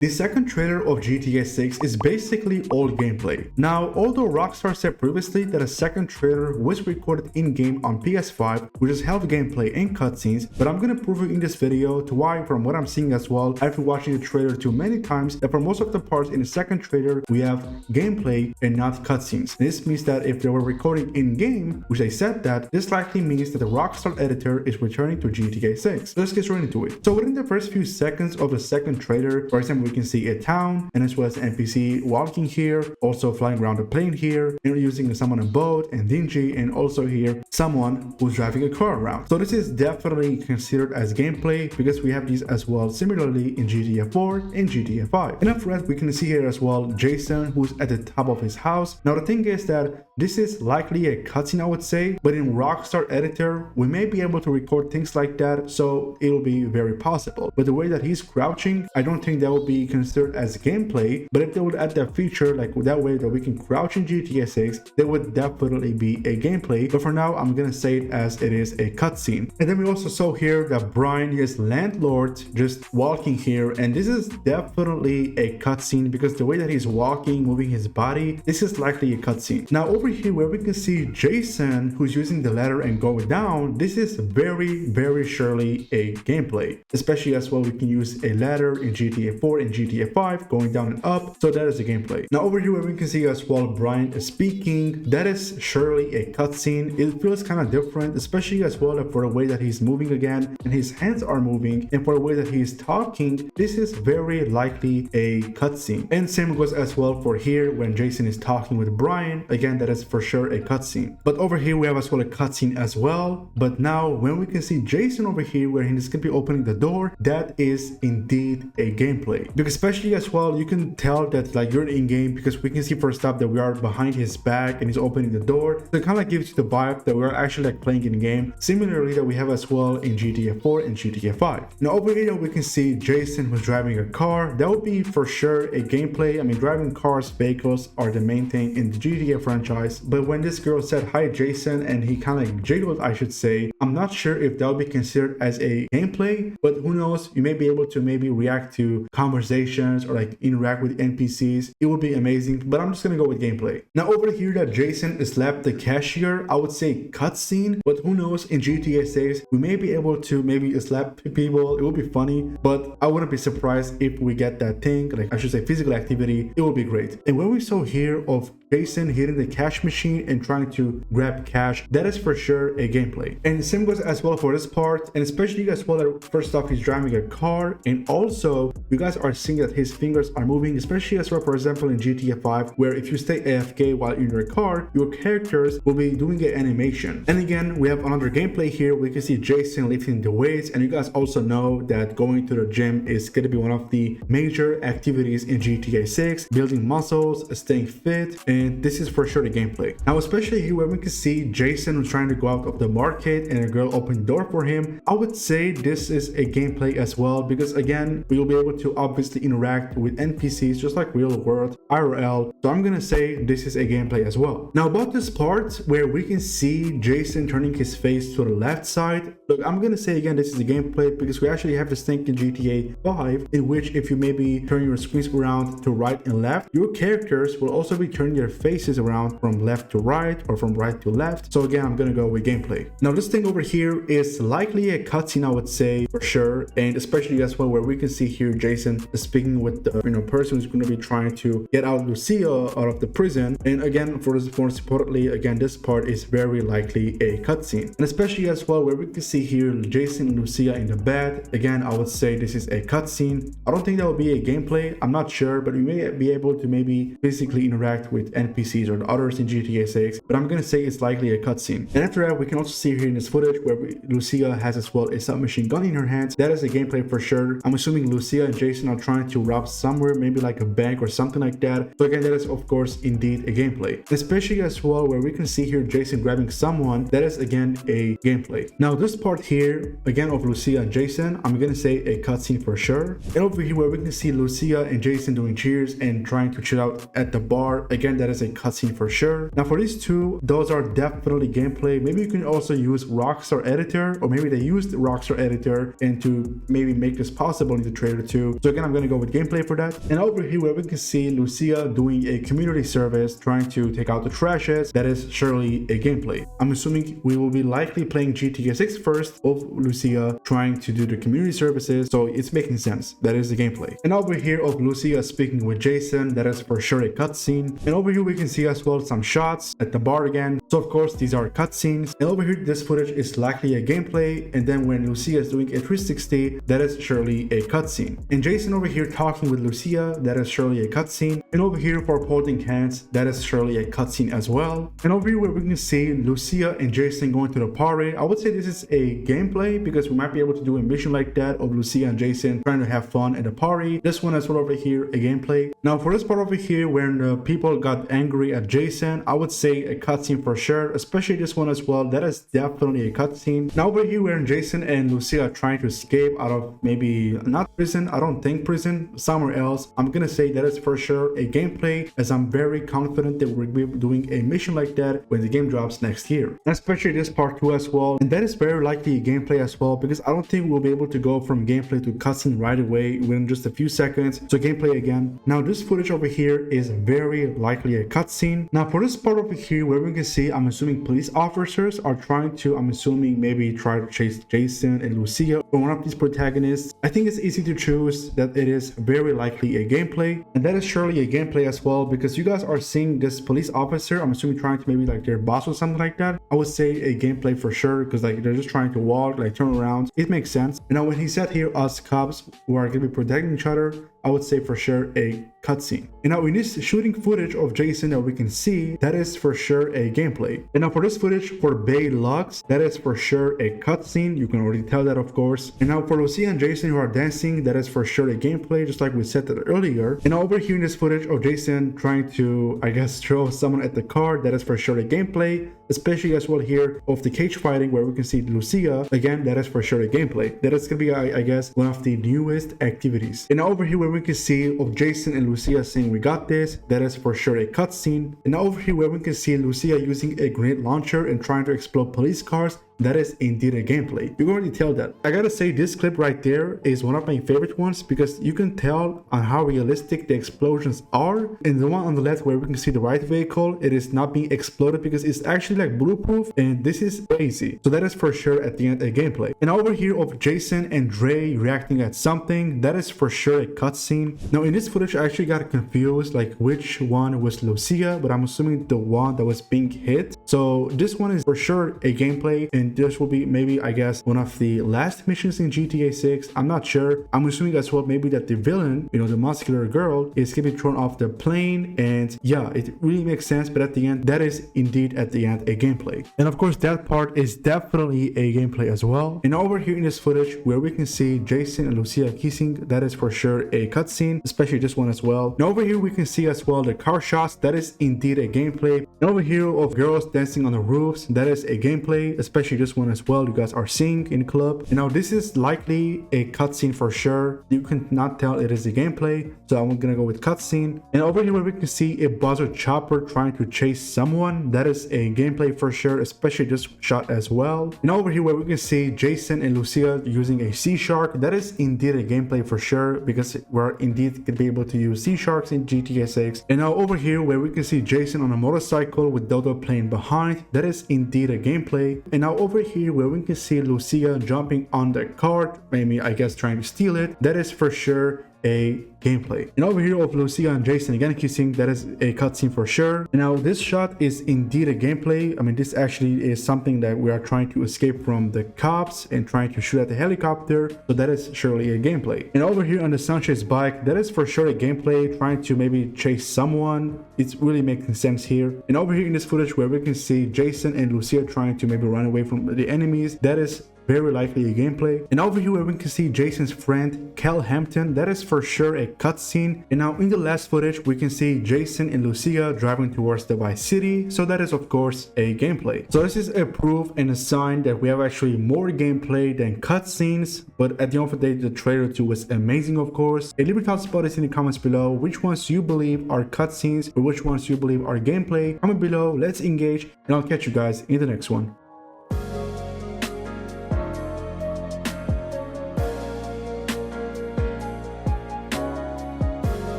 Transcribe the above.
The second trailer of GTA 6 is basically all gameplay. Now, although Rockstar said previously that a second trailer was recorded in-game on PS5, which has held gameplay and cutscenes, but I'm gonna prove it in this video to why, from what I'm seeing as well, after watching the trailer too many times, that for most of the parts in the second trailer, we have gameplay and not cutscenes. This means that if they were recording in-game, which they said that, this likely means that the Rockstar editor is returning to GTA 6. Let's get straight into it. So within the first few seconds of the second trailer, for example, we can see a town and as well as an NPC walking here, also flying around the plane here, and using someone on a boat and dingy, and also here someone who's driving a car around. So this is definitely considered as gameplay because we have these as well similarly in GTA 4 and GTA 5. And after that, we can see here as well Jason, who's at the top of his house. Now the thing is that this is likely a cutscene, I would say, but in Rockstar editor we may be able to record things like that, so it'll be very possible. But the way that he's crouching, I don't think that will be considered as gameplay, but if they would add that feature like that way that we can crouch in GTA 6, that would definitely be a gameplay. But for now, I'm gonna say it as it is a cutscene. And then we also saw here that Brian, his landlord, just walking here, and this is definitely a cutscene because the way that he's walking, moving his body, this is likely a cutscene. Now over here where we can see Jason, who's using the ladder and going down, this is very surely a gameplay, especially as well we can use a ladder in GTA 4 and GTA 5 going down and up, so that is a gameplay. Now over here where we can see as well Brian is speaking, that is surely a cutscene. It feels kind of different, especially as well for the way that he's moving again and his hands are moving, and for the way that he's talking, this is very likely a cutscene. And same goes as well for here when Jason is talking with Brian, again that is for sure a cutscene. But over here we have as well a cutscene as well, but now when we can see Jason over here where he's gonna be opening the door, that is indeed a gameplay, because especially as well you can tell that like you're in game because we can see first up that we are behind his back and he's opening the door, so it kind of gives you the vibe that we're actually like playing in game, similarly that we have as well in GTA 4 and GTA 5. Now over here we can see Jason who's driving a car. That would be for sure a gameplay. I mean, driving cars, vehicles are the main thing in the GTA franchise, but when this girl said hi Jason and he kind of jiggled, I should say, I'm not sure if that would be considered as a gameplay, but who knows, you may be able to maybe react to conversations or like interact with NPCs. It would be amazing, but I'm just gonna go with gameplay. Now over here that Jason slapped the cashier, I would say cutscene, but who knows, in GTA 6 we may be able to maybe slap people. It would be funny, but I wouldn't be surprised if we get that thing, like I should say physical activity. It would be great. And when we saw here of Jason hitting the cash machine and trying to grab cash, that is for sure a gameplay. And the same goes as well for this part, and especially as well that first off he's driving a car, and also you guys are seeing that his fingers are moving, especially as well for example in GTA 5 where if you stay AFK while in your car, your characters will be doing an animation. And again we have another gameplay here. We can see Jason lifting the weights, and you guys also know that going to the gym is going to be one of the major activities in GTA 6, building muscles, staying fit, and this is for sure the gameplay. Now especially here where we can see Jason who's trying to go out of the market and a girl opened the door for him, I would say this is a gameplay as well, because again we will be able to obviously interact with NPCs just like real world IRL, so I'm gonna say this is a gameplay as well. Now about this part where we can see Jason turning his face to the left side, look, I'm gonna say again this is a gameplay because we actually have this thing in GTA 5 in which if you maybe turn your screens around to right and left, your characters will also be turning their faces around from left to right or from right to left. So again I'm gonna go with gameplay. Now this thing over here is likely a cutscene, I would say for sure, and especially as well where we can see here Jason speaking with the person who's going to be trying to get out Lucia out of the prison. And again for this, more importantly, again this part is very likely a cutscene, and especially as well where we can see here Jason and Lucia in the bed. Again I would say this is a cutscene. I don't think that will be a gameplay, I'm not sure, but we may be able to maybe physically interact with NPCs or the others in GTA 6, but I'm gonna say it's likely a cutscene. And after that we can also see here in this footage where Lucia has as well a submachine gun in her hands. That is a gameplay for sure. I'm assuming Lucia and Jason are trying to rob somewhere, maybe like a bank or something like that. So again that is of course indeed a gameplay, especially as well where we can see here Jason grabbing someone. That is again a gameplay. Now this part here again of Lucia and Jason, I'm gonna say a cutscene for sure. And over here where we can see Lucia and Jason doing cheers and trying to chill out at the bar, again that that is a cutscene for sure. Now for these two, those are definitely gameplay. Maybe you can also use Rockstar Editor, or maybe they used Rockstar Editor and to maybe make this possible in the trailer too. So again, I'm going to go with gameplay for that. And over here where we can see Lucia doing a community service, trying to take out the trashes, that is surely a gameplay. I'm assuming we will be likely playing GTA 6 first of Lucia trying to do the community services, so it's making sense. That is the gameplay. And over here of Lucia speaking with Jason, that is for sure a cutscene. And over here we can see as well some shots at the bar again. So of course these are cutscenes. And over here this footage is likely a gameplay. And then when Lucia is doing a 360, that is surely a cutscene. And Jason over here talking with Lucia, that is surely a cutscene. And over here for holding hands, that is surely a cutscene as well. And over here where we can see Lucia and Jason going to the party, I would say this is a gameplay because we might be able to do a mission like that of Lucia and Jason trying to have fun at the party. This one as well over here, a gameplay. Now for this part over here, when the people got angry at Jason, I would say a cutscene for sure, especially this one as well. That is definitely a cutscene. Now over here, when Jason and Lucia are trying to escape out of maybe not prison, I don't think prison, somewhere else, I'm gonna say that is for sure a gameplay, as I'm very confident that we'll be doing a mission like that when the game drops next year, and especially this part 2 as well. And that is very likely a gameplay as well, because I don't think we'll be able to go from gameplay to cutscene right away within just a few seconds. So gameplay again. Now this footage over here is very likely a cutscene. Now for this part over here where we can see, I'm assuming police officers are trying to, I'm assuming maybe try to chase Jason and Lucia or one of these protagonists. I think it's easy to choose that it is very likely a gameplay, and that is surely a gameplay as well, because you guys are seeing this police officer, I'm assuming trying to maybe like their boss or something like that. I would say a gameplay for sure, because like they're just trying to walk, like turn around. It makes sense. And now when he said here, us cops who are gonna be protecting each other, I would say for sure a cutscene. And now in this shooting footage of Jason that we can see, that is for sure a gameplay. And now for this footage for Bay Lux, that is for sure a cutscene. You can already tell that, of course. And now for Lucia and Jason who are dancing, that is for sure a gameplay, just like we said that earlier. And now over here in this footage of Jason trying to, I guess, throw someone at the car, that is for sure a gameplay, especially as well here of the cage fighting where we can see Lucia. Again, that is for sure a gameplay. That is gonna be, I guess, one of the newest activities. And now over here where we can see of Jason and Lucia saying we got this, that is for sure a cutscene. And now over here where we can see Lucia using a grenade launcher and trying to explode police cars, that is indeed a gameplay. You can already tell that. I gotta say this clip right there is one of my favorite ones, because you can tell on how realistic the explosions are. And the one on the left where we can see the right vehicle, it is not being exploded because it's actually like bulletproof, and this is crazy. So that is for sure at the end a gameplay. And over here of Jason and Dre reacting at something, that is for sure a cutscene. Now in this footage I actually got confused like which one was Lucia, but I'm assuming the one that was being hit. So this one is for sure a gameplay, and this will be maybe, I guess, one of the last missions in GTA 6. I'm not sure. I'm assuming as well maybe that the villain, you know, the muscular girl, is getting thrown off the plane, and yeah, it really makes sense. But at the end, that is indeed at the end a gameplay. And of course that part is definitely a gameplay as well. And over here in this footage where we can see Jason and Lucia kissing, that is for sure a cutscene, especially this one as well. And over here we can see as well the car shots, that is indeed a gameplay. And over here of girls dancing on the roofs, that is a gameplay, especially this one as well. You guys are seeing in club. And now this is likely a cutscene for sure. You can not tell it is a gameplay, so I'm gonna go with cutscene. And over here where we can see a buzzer chopper trying to chase someone, that is a gameplay for sure, especially this shot as well. And over here where we can see Jason and Lucia using a sea shark, that is indeed a gameplay for sure, because we're indeed gonna be able to use sea sharks in GTA 6. And now over here where we can see Jason on a motorcycle with Dodo playing behind, that is indeed a gameplay. And now over here where we can see Lucia jumping on the cart, maybe I guess trying to steal it, that is for sure a gameplay. And over here of Lucia and Jason again kissing, that is a cutscene for sure. And now this shot is indeed a gameplay. I mean, this actually is something that we are trying to escape from the cops and trying to shoot at the helicopter, so that is surely a gameplay. And over here on the Sanchez bike, that is for sure a gameplay, trying to maybe chase someone. It's really making sense here. And over here in this footage where we can see Jason and Lucia trying to maybe run away from the enemies, that is very likely a gameplay. And over here we can see Jason's friend Cal Hampton. That is for sure a cutscene. And now in the last footage we can see Jason and Lucia driving towards the Vice City, so that is of course a gameplay. So this is a proof and a sign that we have actually more gameplay than cutscenes. But at the end of the day, the trailer 2 was amazing, of course. And leave your thoughts about this in the comments below. Which ones you believe are cutscenes or which ones you believe are gameplay? Comment below, let's engage, and I'll catch you guys in the next one.